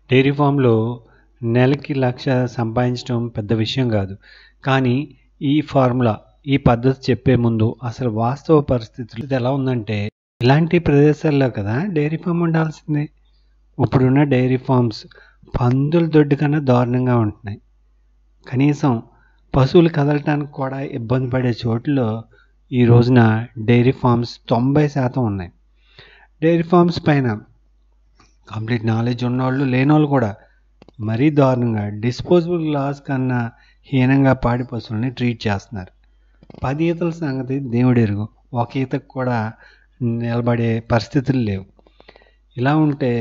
Dairy ఫామ్‌లో నెలకి 1,00,000 సంపాదించడం పెద్ద విషయం గాదు. కానీ ఈ ఫార్ములా, ఈ పద్ధతి చెప్పే ముందు అసలు వాస్తవ పరిస్థితులు ఇదెలా ఉందంటే, ఇలాంటి ప్రదేశాల్లో కదా డైరీ ఫామ్ ఉండాల్సింది. ఇప్పుడున్న డైరీ ఫార్మ్స్ పందుల దొడ్డి కన్నా దారుణంగా ఉంటున్నాయి. కనీసం పశువులు కదలటానికి కూడా ఇబ్బంది పడే చోట్లలో ఈ రోజున డైరీ ఫార్మ్స్ 90% ఉన్నాయి. డైరీ ఫార్మ్స్ పైన కంప్లీట్ నాలెడ్జ్ ఉన్నోళ్ళు, లేనోళ్ళు కూడా మరీ దారుణంగా డిస్పోజబుల్ గ్లాస్ కన్నా హీనంగా పాడి పశువుల్ని ట్రీట్ చేస్తున్నారు. 10 ఈతల సంగతి దేవుడెరుగు. ఒక ఈతకు కూడా నిలబడే పరిస్థితులు లేవు. ఇలా ఉంటే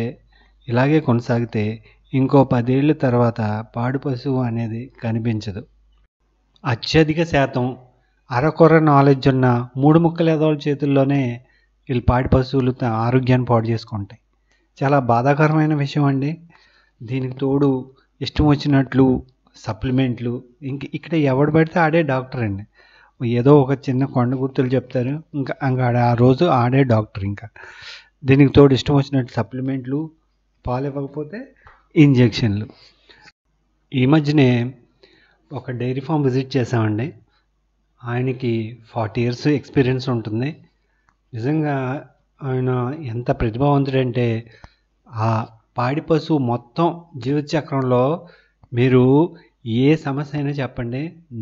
ఇలాగే కొనసాగితే ఇంకో 10 ఏళ్ళ తర్వాత పాడి పశువు అనేది కనిపించదు. అత్యధిక శాతం అరకొర నాలెడ్జ్ ఉన్న 3 ముక్కల ఎదవల చేతుల్లోనే వీళ్ళు పాడి పశువులు ఆరోగ్యాన్ని పాడు చేసుకుంటాయి. చాలా బాధాకరమైన విషయం అండి. దీనికి తోడు ఇష్టం వచ్చినట్లు సప్లిమెంట్లు, ఇక్కడ ఎవడు పడితే ఆడే డాక్టర్ అండి. ఏదో ఒక చిన్న కొండ గుర్తులు చెప్తారు, ఇంకా ఆ రోజు ఆడే డాక్టర్. ఇంకా దీనికి తోడు ఇష్టం వచ్చినట్లు సప్లిమెంట్లు, పాలు ఇవ్వకపోతే ఇంజెక్షన్లు. ఈ మధ్యనే ఒక డైరీ ఫామ్ విజిట్ చేసామండి. ఆయనకి 40 years ఎక్స్పీరియన్స్ ఉంటుంది. నిజంగా ఆయన ఎంత ప్రతిభావంతుడంటే, ఆ పాడి పశువు మొత్తం జీవచక్రంలో మీరు ఏ సమస్య అయినా చెప్పండి,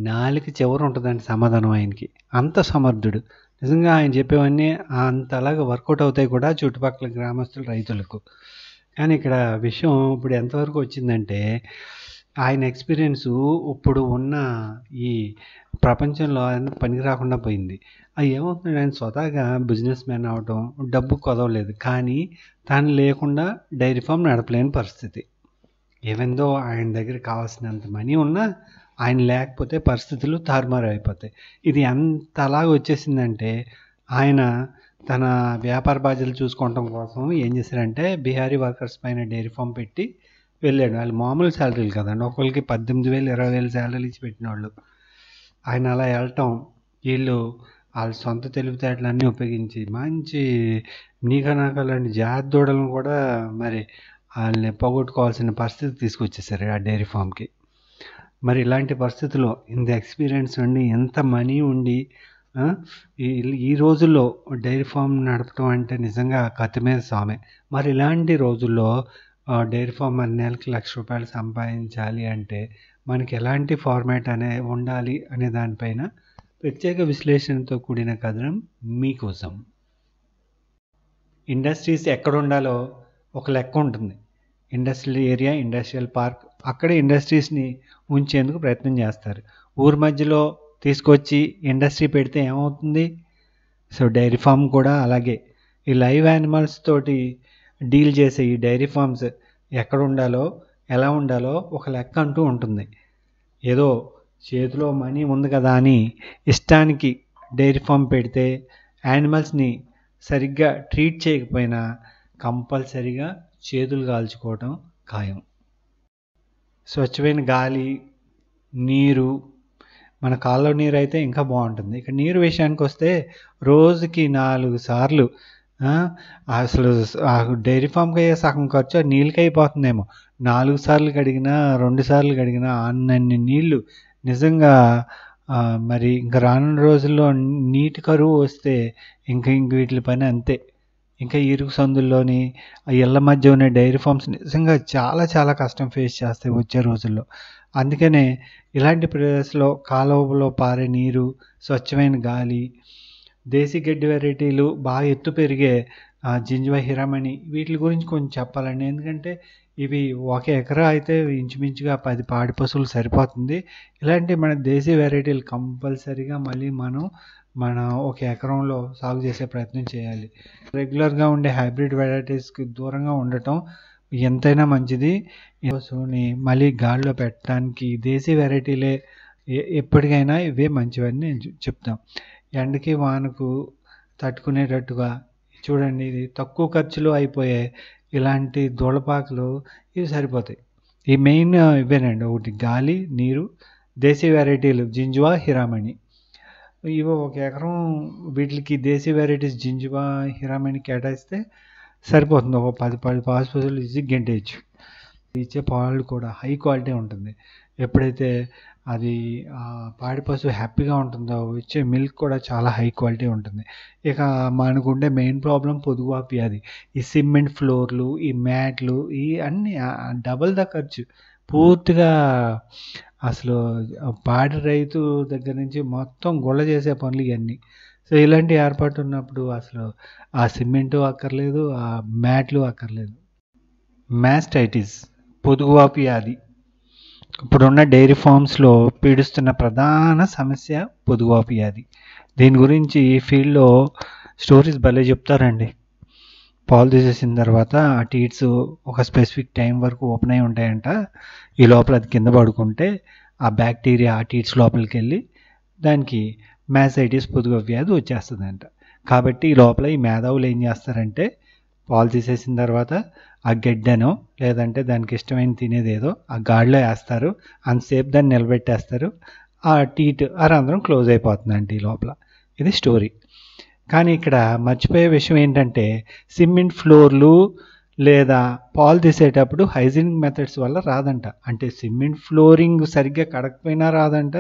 4 చివర ఉంటుందండి సమాధానం ఆయనకి. అంత సమర్థుడు. నిజంగా ఆయన చెప్పేవన్నీ అంతలాగా వర్కౌట్ అవుతాయి కూడా చుట్టుపక్కల గ్రామస్తులు, రైతులకు. కానీ ఇక్కడ విషయం ఇప్పుడు ఎంతవరకు వచ్చిందంటే, ఆయన ఎక్స్పీరియన్సు ఇప్పుడు ఉన్న ఈ ప్రపంచంలో ఆయన పనికి రాకుండా పోయింది. అది ఏమవుతుంది, ఆయన స్వతహాగా బిజినెస్ మ్యాన్ అవటం, డబ్బు కొదవలేదు. కానీ తను లేకుండా డైరీ ఫామ్ నడపలేని పరిస్థితి. ఏవెందో ఆయన దగ్గర కావాల్సినంత మనీ ఉన్నా ఆయన లేకపోతే పరిస్థితులు తారుమారు అయిపోతాయి. ఇది ఎంతలాగా వచ్చేసిందంటే, ఆయన తన వ్యాపార బాధ్యతలు చూసుకోవటం కోసం ఏం చేశారంటే, బీహారీ వర్కర్స్ పైన డైరీ ఫామ్ పెట్టి వెళ్ళాడు. వాళ్ళు మామూలు శాలరీలు కదండి, ఒకరికి 18,000 20,000 శాలరీలు ఇచ్చి పెట్టిన వాళ్ళు. ఆయన అలా వెళ్ళటం, వీళ్ళు వాళ్ళ సొంత తెలివితేటలన్నీ ఉపయోగించి మంచి నీకనాకలాంటి జాతి దూడలను కూడా మరి వాళ్ళని పోగొట్టుకోవాల్సిన పరిస్థితి తీసుకొచ్చేసారు ఆ డైరీ ఫామ్కి. మరి ఇలాంటి పరిస్థితుల్లో ఇంత ఎక్స్పీరియన్స్ ఉండి, ఎంత మనీ ఉండి, ఈ రోజుల్లో డైరీ ఫామ్ నడపడం అంటే నిజంగా కత్తి మీద సామే. మరి ఇలాంటి రోజుల్లో డైరీ ఫామ్ మరి నెలకి ₹1,00,000 సంపాదించాలి అంటే మనకి ఎలాంటి ఫార్మాట్ ఉండాలి అనే దానిపైన ప్రత్యేక విశ్లేషణతో కూడిన కథనం మీకోసం. ఇండస్ట్రీస్ ఎక్కడ ఉండాలో ఒక లెక్క ఉంటుంది. ఇండస్ట్రియల్ ఏరియా, ఇండస్ట్రియల్ పార్క్, అక్కడే ఇండస్ట్రీస్ని ఉంచేందుకు ప్రయత్నం చేస్తారు. ఊరి మధ్యలో తీసుకొచ్చి ఇండస్ట్రీ పెడితే ఏమవుతుంది? సో డైరీ ఫామ్ కూడా అలాగే. ఈ లైవ్ యానిమల్స్ తోటి డీల్ చేసే ఈ డైరీ ఫార్మ్స్ ఎక్కడ ఉండాలో, ఎలా ఉండాలో ఒక లెక్క అంటూ ఉంటుంది. ఏదో చేతిలో మనీ ఉంది కదా అని ఇష్టానికి డైరీ ఫామ్ పెడితే యానిమల్స్ని సరిగ్గా ట్రీట్ చేయకపోయినా కంపల్సరీగా చేతులు కాల్చుకోవటం ఖాయం. స్వచ్ఛమైన గాలి, నీరు, మన కాలువ నీరు అయితే ఇంకా బాగుంటుంది. ఇక నీరు విషయానికి వస్తే రోజుకి 4 సార్లు, అసలు డైరీ ఫామ్కి అయ్యే సగం ఖర్చు నీళ్ళకి అయిపోతుందేమో. 4 సార్లు కడిగినా, 2 సార్లు కడిగినా అన్నన్ని నీళ్ళు. నిజంగా మరి ఇంకా రానున్న రోజుల్లో నీటి కరువు వస్తే ఇంక వీటి పని అంతే. ఇంకా ఇరుగు సందుల్లోని ఆ ఇళ్ళ మధ్య ఉన్న డైరీ ఫార్మ్స్ నిజంగా చాలా చాలా కష్టం ఫేస్ చేస్తాయి వచ్చే రోజుల్లో. అందుకనే ఇలాంటి ప్రదేశాల్లో కాలువలో పారే నీరు, స్వచ్ఛమైన గాలి, దేశీ గడ్డి వెరైటీలు, బాగా ఎత్తు పెరిగే జింజువా హిరామణి, వీటి గురించి కొంచెం చెప్పాలండి. ఎందుకంటే ఇవి 1 ఎకరా అయితే ఇంచుమించుగా 10 పాడి పశువులు సరిపోతుంది. ఇలాంటి మన దేశీ వెరైటీలు కంపల్సరీగా మళ్ళీ మన 1 ఎకరంలో సాగు చేసే ప్రయత్నం చేయాలి. రెగ్యులర్గా ఉండే హైబ్రిడ్ వెరైటీస్కి దూరంగా ఉండటం ఎంతైనా మంచిది. పశువుని మళ్ళీ గాడిలో పెట్టడానికి దేశీ వెరైటీలే ఎప్పటికైనా ఇవే మంచివని నేను చెప్తాం. ఎండకి వానకు తట్టుకునేటట్టుగా చూడండి, ఇది తక్కువ ఖర్చులో అయిపోయే ఇలాంటి దూడపాకలు ఇవి సరిపోతాయి. ఈ మెయిన్ ఇవేనండి. ఒకటి గాలి, నీరు, దేశీ వెరైటీలు జింజువా, హిరామణి. ఇవి 1 ఎకరం వీటికి దేశీ వెరైటీస్ జింజువా, హిరామణి కేటాయిస్తే సరిపోతుంది. ఒక 10 పాస్ పశువులు ఈజీ గెంటేయచ్చు. ఇచ్చే పాలు కూడా హై క్వాలిటీ ఉంటుంది. ఎప్పుడైతే అది పాడి పశువు హ్యాపీగా ఉంటుందో ఇచ్చే మిల్క్ కూడా చాలా హై క్వాలిటీ ఉంటుంది. ఇక మనకుండే మెయిన్ ప్రాబ్లం పొదుగువాపు వ్యాధి. ఈ సిమెంట్ ఫ్లోర్లు, ఈ మ్యాట్లు, ఈ అన్నీ డబల్ ద ఖర్చు. పూర్తిగా అసలు పాడి రైతు దగ్గర నుంచి మొత్తం గుల్ల చేసే పనులు ఇవన్నీ. సో ఇలాంటి ఏర్పాటు ఉన్నప్పుడు అసలు ఆ సిమెంటు అక్కర్లేదు, ఆ మ్యాట్లు అక్కర్లేదు. మాస్టైటిస్, పొదుగువాపు వ్యాధి ఇప్పుడున్న డైరీ ఫార్మ్స్లో పీడిస్తున్న ప్రధాన సమస్య పొదుగువాపు వ్యాధి. దీని గురించి ఈ ఫీల్డ్లో స్టోరీస్ భలే చెప్తారండి. పాలు తీసేసిన తర్వాత ఆ టీట్స్ ఒక స్పెసిఫిక్ టైం వరకు ఓపెన్ అయి ఉంటాయంట. ఈ లోపల అది కింద పడుకుంటే ఆ బ్యాక్టీరియా ఆ టీట్స్ లోపలికి వెళ్ళి దానికి మాస్టైటిస్ పొదుగువాపు వ్యాధి వచ్చేస్తుందంట. కాబట్టి ఈ లోపల ఈ మేధావులు ఏం చేస్తారంటే పాలు తీసేసిన తర్వాత ఆ గెడ్డనో లేదంటే దానికి ఇష్టమైన తినేది ఏదో ఆ గాడిలో వేస్తారు. అంతసేపు దాన్ని నిలబెట్టేస్తారు. ఆ టీట్ ఆ రంధ్రం క్లోజ్ అయిపోతుందండి ఈ లోపల. ఇది స్టోరీ. కానీ ఇక్కడ మర్చిపోయే విషయం ఏంటంటే సిమెంట్ ఫ్లోర్లు లేదా పాలు తీసేటప్పుడు హైజీనిక్ మెథడ్స్ వల్ల రాదంట. అంటే సిమెంట్ ఫ్లోరింగ్ సరిగ్గా కడకపోయినా రాదంట,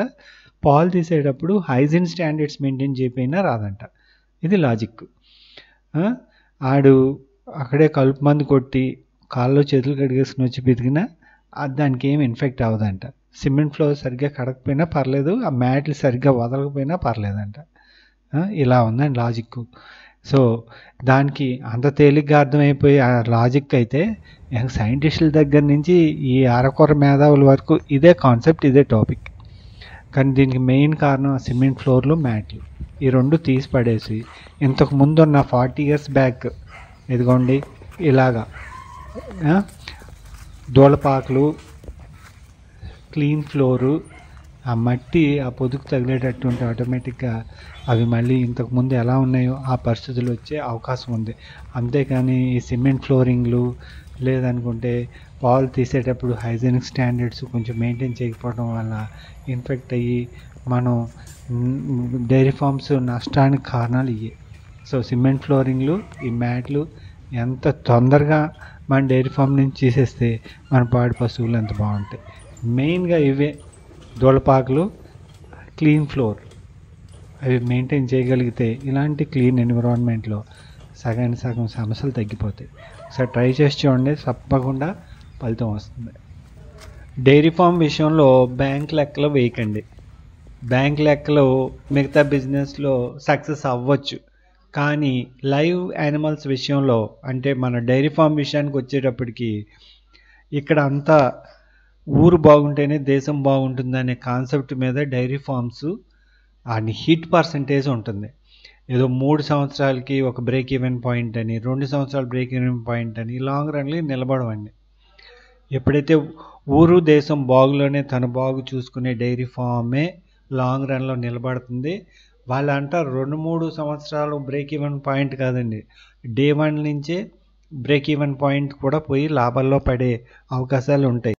పాలు తీసేటప్పుడు హైజీన్ స్టాండర్డ్స్ మెయింటైన్ చేయకపోయినా రాదంట. ఇది లాజిక్. ఆడు అక్కడే కలుపు మందు కొట్టి కాళ్ళు చేతులు కడిగేసుకుని వచ్చి పితికినా దానికి ఏమి ఇన్ఫెక్ట్ అవ్వదంట. సిమెంట్ ఫ్లోర్ సరిగ్గా కడకపోయినా పర్లేదు, ఆ మ్యాట్లు సరిగ్గా వదలకపోయినా పర్లేదంట. ఇలా ఉందండి లాజిక్. సో దానికి అంత తేలిగ్గా అర్థమైపోయి ఆ లాజిక్ అయితే సైంటిస్టుల దగ్గర నుంచి ఈ అరకొర మేధావుల వరకు ఇదే కాన్సెప్ట్, ఇదే టాపిక్. కానీ దీనికి మెయిన్ కారణం సిమెంట్ ఫ్లోర్లు, మ్యాట్లు. ఈ రెండు తీసి పడేసి ఇంతకు ముందు ఉన్న 40 years బ్యాక్ ఇదిగోండి ఇలాగా దూలపాకులు, క్లీన్ ఫ్లోరు, ఆ మట్టి ఆ పొదుకు తగిలేటట్టు ఉంటే ఆటోమేటిక్గా అవి మళ్ళీ ఇంతకుముందు ఎలా ఉన్నాయో ఆ పరిస్థితులు వచ్చే అవకాశం ఉంది. అంతేకాని ఈ సిమెంట్ ఫ్లోరింగ్లు లేదనుకుంటే పాలు తీసేటప్పుడు హైజీనిక్ స్టాండర్డ్స్ కొంచెం మెయింటైన్ చేయకపోవడం వల్ల ఇన్ఫెక్ట్ అయ్యి మనం డైరీ ఫార్మ్స్ నష్టానికి కారణాలు ఇవే. సో సిమెంట్ ఫ్లోరింగ్లు, ఈ మ్యాట్లు ఎంత తొందరగా మన డైరీ ఫామ్ నుంచి తీసేస్తే మన పాడి పశువులు ఎంత బాగుంటాయి. మెయిన్గా ఇవే దూలపాకులు, క్లీన్ ఫ్లోర్ అవి మెయింటైన్ చేయగలిగితే ఇలాంటి క్లీన్ ఎన్విరాన్మెంట్లో సగానికి సగం సమస్యలు తగ్గిపోతాయి. ఒకసారి ట్రై చేసి చూడండి, తప్పకుండా ఫలితం వస్తుంది. డైరీ ఫామ్ విషయంలో బ్యాంక్ లెక్కలు వేయకండి. బ్యాంక్ లెక్కలు మిగతా బిజినెస్లో సక్సెస్ అవ్వచ్చు, కానీ లైవ్ యానిమల్స్ విషయంలో అంటే మన డైరీ ఫామ్ విషయానికి వచ్చేటప్పటికి ఇక్కడ అంతా ఊరు బాగుంటేనే దేశం బాగుంటుందనే కాన్సెప్ట్ మీద డైరీ ఫార్మ్స్ అని హిట్ పర్సంటేజ్ ఉంటుంది. ఏదో 3 సంవత్సరాలకి ఒక బ్రేక్ ఈవెన్ పాయింట్ అని, 2 సంవత్సరాలు బ్రేక్ ఈవెన్ పాయింట్ అని లాంగ్ రన్లో నిలబడవండి. ఎప్పుడైతే ఊరు దేశం బాగులోనే తన బాగు చూసుకునే డైరీ ఫామే లాంగ్ రన్లో నిలబడుతుంది. వాళ్ళు అంటారు 2-3 సంవత్సరాలు బ్రేక్ ఈవెన్ పాయింట్ కాదండి, డే 1 నుంచే బ్రేక్ ఈవెన్ పాయింట్ కూడా పోయి లాభాల్లో పడే అవకాశాలు ఉంటాయి.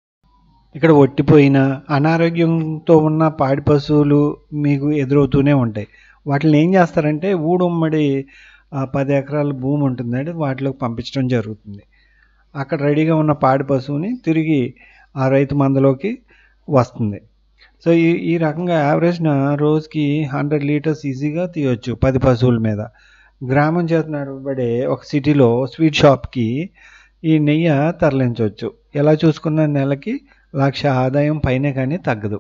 ఇక్కడ ఒట్టిపోయిన అనారోగ్యంతో ఉన్న పాడి పశువులు మీకు ఎదురవుతూనే ఉంటాయి. వాటిని ఏం చేస్తారంటే ఊడుమ్మడి 10 ఎకరాల భూమి ఉంటుందండి, వాటిలోకి పంపించడం జరుగుతుంది. అక్కడ రెడీగా ఉన్న పాడి పశువుని తిరిగి ఆ రైతు మందలోకి వస్తుంది. సో ఈ రకంగా యావరేజ్న రోజుకి 100 లీటర్స్ ఈజీగా తీయవచ్చు 10 పశువుల మీద. గ్రామం చేత నడవబడే ఒక సిటీలో స్వీట్ షాప్కి ఈ నెయ్యి తరలించవచ్చు. ఎలా చూసుకున్న నెలకి 1,00,000 ఆదాయం పైనే కానీ తగ్గదు.